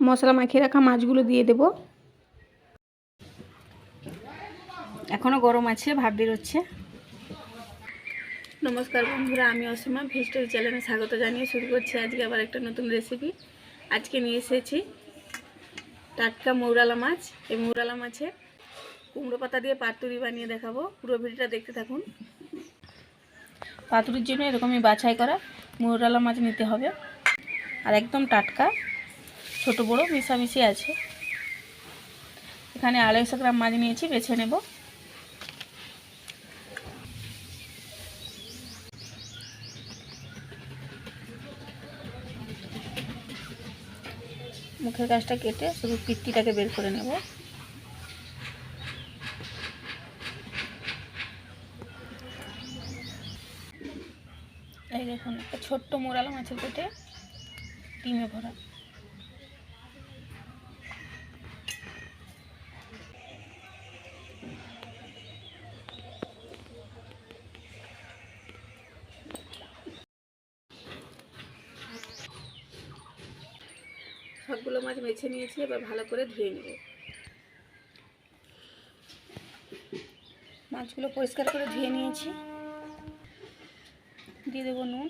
মশলা মাখিয়ে রাখা মাছগুলো দিয়ে দেব। এখনও গরম আছে, ভাপ বেরোচ্ছে। নমস্কার বন্ধুরা, আমি অসীমা ভিস্টোরি চ্যানেলে স্বাগত জানিয়ে শুরু করছি আজকে আবার একটা নতুন রেসিপি। আজকে নিয়ে এসেছি টাটকা মৌরালা মাছ। এই মৌরালা মাছের কুমড়ো পাতা দিয়ে পাতুরি বানিয়ে দেখাবো। পুরো ভিডিওটা দেখতে থাকুন। পাতুরির জন্য এরকমই বাছাই করা মৌরালা মাছ নিতে হবে, আর একদম টাটকা, ছোট বড় মিশামিশি আছে। এখানে 250 গ্রাম মাছ নিয়েছি, বেছে নেব। মুখের কাছটা কেটে শুধু পিত্তিটাকে বের করে নেব। এই দেখুন, একটা ছোট্ট মৌরালা মাছের পেটে ডিমে ভরা। সবগুলো মাছ বেছে নিয়েছি, এবার ভালো করে ধুয়ে নেব। মাছগুলো পরিষ্কার করে ধুয়ে নিয়েছি। দিয়ে দেবো নুন,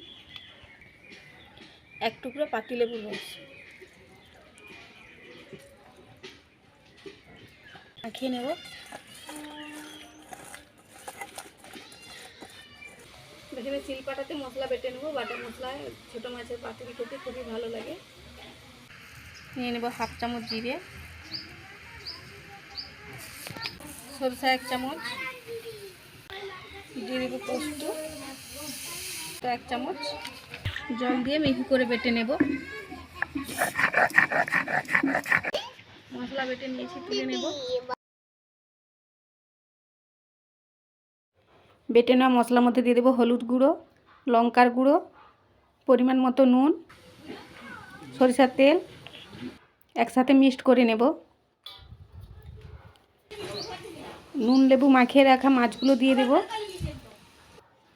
1 টুকরো পাতিলেবুর রস, মাখিয়ে নেব। এখানে শিলপাটাতে মশলা বেটে নেব। বাটা মশলায় ছোটো মাছের পাতুরি খেতে খুবই ভালো লাগে। নিয়ে নেব 1/2 চামচ জিরে, সরষা 1 চামচ, দিয়ে দেবো পোস্ত 1 চামচ, জল দিয়ে মিহি করে বেটে নেব। মশলা বেটে নিয়েছি, তুলে নেব। বেটে নেওয়া মশলার মধ্যে দিয়ে দেবো হলুদ গুঁড়ো, লঙ্কার গুঁড়ো, পরিমাণ মতো নুন, সরিষার তেল, একসাথে মিক্সড করে নেব। নুন লেবু মাখিয়ে রাখা মাছগুলো দিয়ে দেব,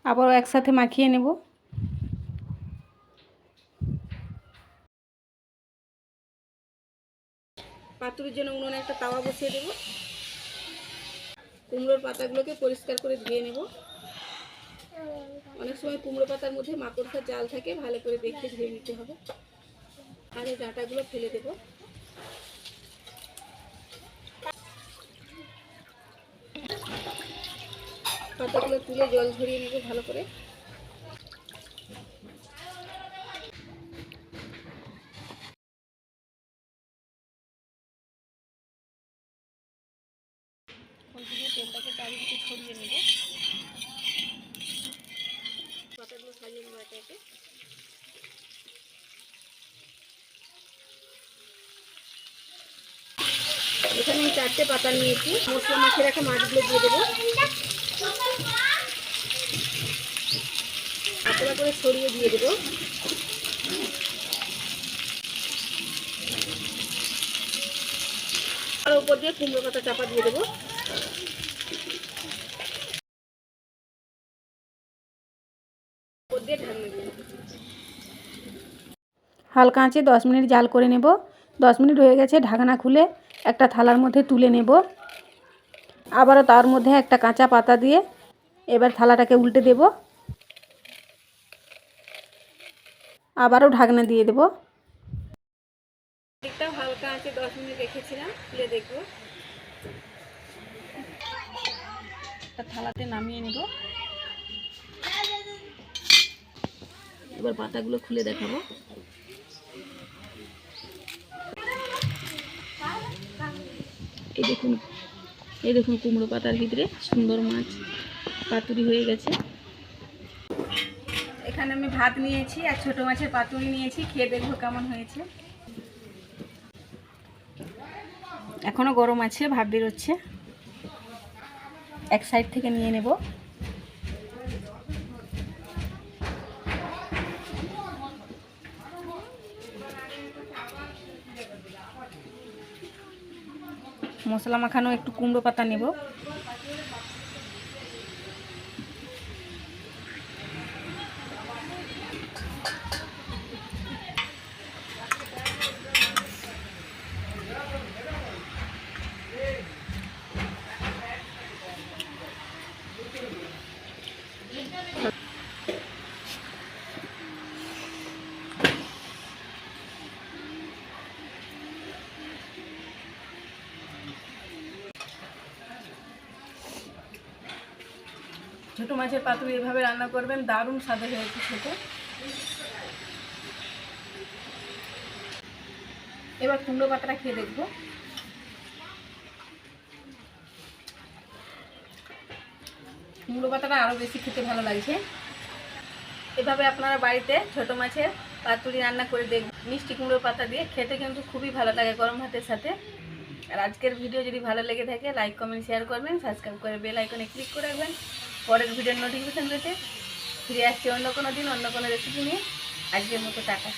আবারও একসাথে মাখিয়ে নেব। পাতুরির জন্য উনুনে একটা তাওয়া বসিয়ে দেব। কুমড়োর পাতাগুলোকে পরিষ্কার করে ধুয়ে নেব। অনেক সময় কুমড়ো পাতার মধ্যে মাকড়সার জাল থাকে, ভালো করে দেখে ধুয়ে নিতে হবে। আর এই ডাঁটাগুলো ফেলে দেব। পাতাগুলো তুলে জল ঝরিয়ে নেব ভালো করে। তেলটাকে চারিদিকে ছড়িয়ে নেব। পাতাগুলো সাজিয়ে নেব একে একে। এখানে আমি 4টে পাতা নিয়েছি। মশলা মাখিয়ে রাখা মাছগুলো দিয়ে দেবো। পাতলা করে ছড়িয়ে দিয়ে দেবো। আর উপর দিয়ে কুমড়ো পাতা চাপা দিয়ে দেবো। উপর দিয়ে ঢাকনা দিয়ে দেবো। হালকা আঁচে 10 মিনিট জাল করে নেব। 10 মিনিট হয়ে গেছে, ঢাকনা খুলে একটা থালার মধ্যে তুলে নেব। আবারও তার মধ্যে একটা কাঁচা পাতা দিয়ে এবার থালাটাকে উল্টে দেব। আবারও ঢাকনা দিয়ে দেব। একটা হালকা আঁচে 10 মিনিট রেখেছিলাম, তুলে দেখব। একটা থালাতে নামিয়ে নেব। এবার পাতাগুলো খুলে দেখাবো। এই দেখুন কুমড়ো পাতার ভিতরে সুন্দর মাছ পাতুরি হয়ে গেছে। এখানে আমি ভাত নিয়েছি আর ছোট মাছের পাতুরি নিয়েছি, খেয়ে দেখবো কেমন হয়েছে। এখনো গরম আছে, ভাপ বেরোচ্ছে। এক সাইড থেকে নিয়ে নেব। মশলা মাখানো একটু কুমড়ো পাতা নেব। ছোটো মাছের পাতুরি এভাবে রান্না করবেন, দারুণ স্বাদ হয়েছে খেতে। এবার কুমড়ো পাতাটা খেয়ে দেখবো। কুমড়ো পাতাটা আরও বেশি খেতে ভালো লাগছে। এভাবে আপনারা বাড়িতে ছোটো মাছের পাতুরি রান্না করে দেখবেন, মিষ্টি কুমড়ো পাতা দিয়ে খেতে কিন্তু খুবই ভালো লাগে গরম ভাতের সাথে। আর আজকের ভিডিও যদি ভালো লেগে থাকে লাইক কমেন্ট শেয়ার করবেন, সাবস্ক্রাইব করে বেল আইকনে ক্লিক করে রাখবেন পরের ভিডিওর নোটিফিকেশন পেতে। ফিরে আসছি অন্য কোনো দিন অন্য কোনো রেসিপি নিয়ে। আজকের মতো টাটা।